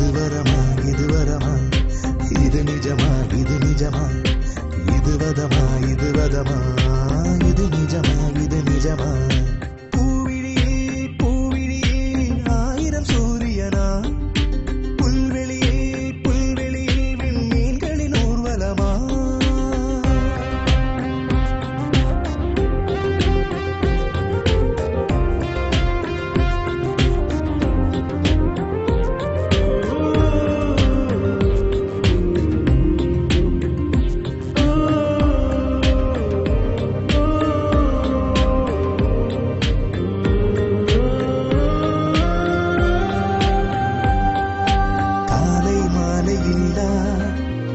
இது வரமா இது வரமா, இது நிஜமா இது நிஜமா, இது வதமா இது வதமா, இது நிஜமா இது நிஜமா. பூவிழியில் பூவிழியில் ஆயிரம் சூரியனா, புல்வெளியில் புல்வெளியில் விண்மீன்களின் ஊர்வலமா.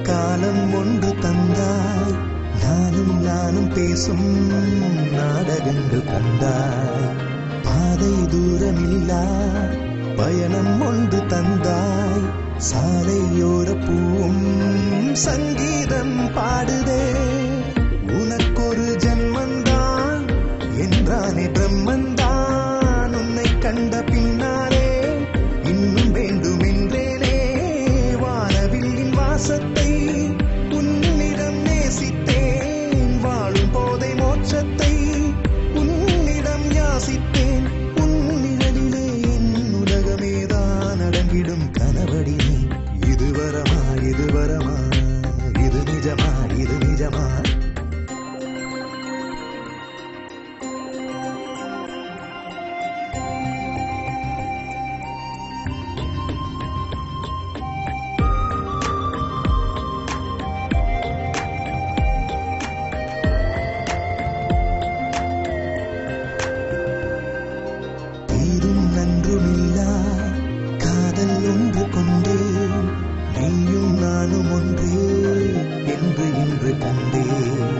காலம் ஒன்று தந்தாய், நானும் நானும் பேசும் நாடகங்கள் கண்டாய். பாதை தூரமில்லா பயணம் ஒன்று தந்தாய், சாலையோர பூவும் சங்கீதம் பாடுதே. உனக்கொரு ஜன்மந்தான் என்றானே பிரம்மந்தான், உன்னை கண்ட பின்னாலே இன்னும் வேண்டும் என்றேனே. வானவில்லின் வாசத்தை உன்னிடம் நேசித்தேன், வாழும் போதை மோட்சத்தை உன்னிடம் யாசித்தேன். உன்னிடலிலே என் உலகமேதான் அடங்கிடும் கனவடினே. இது வரமா இது வரமா, இது நிஜமா இது நிஜமா. நன்றுமில்லா காதல் ஒன்று கொண்டேன், நீயும் நானும் ஒன்றே என்று இன்று கண்டேன்.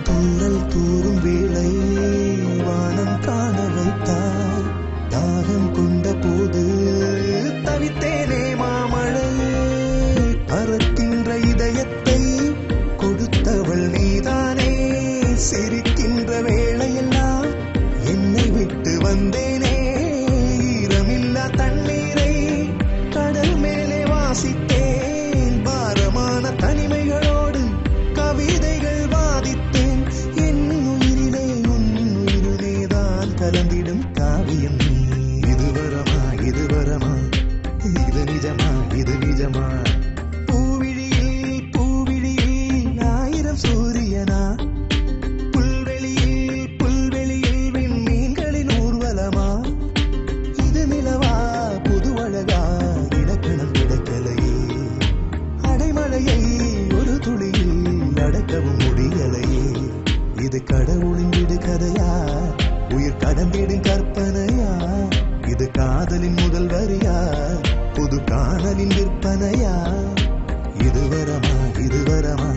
தூரல் தூரும் வேளை வானம் காண வைத்தாய், தாகம் கொண்ட போது தவித்தேனே மாமழையே. பறக்கின்ற இதயத்தை கொடுத்தவள் நீதானே, சிரிக்கின்ற வேளையெல்லாம் என்னை விட்டு வந்தேனே. தண்ணீரை கடல் மேலே வாசித்தேன், பாரமான தனிமைகளோடு கவிதைகள் வாதித்தேன். என் உயிரிலே உன் உயிரிலேதான் கலந்திடும் காவியம் நீ. இது வரமா இது வரமா, இது நிஜமா இது நிஜமா. பூவிழியில் பூவிழியில் ஆயிரம் சூரியனா, புல்வெளியில் புல்வெளியில் விண்மீன்களின் ஊர்வலமா. இது நிலவா புதுவழகா, இலக்கணம் கிடைக்கலையே. அடைமழையை ஒரு துளியில் அடக்கவும் முடியலையே. இது கடவுளின் விடு கதையா, உயிர் கடந்திடும் கற்பனையா. இது காதலின் முதல் வரியா, புது காதலின் விற்பனையா. இது வரமா இது வரமா,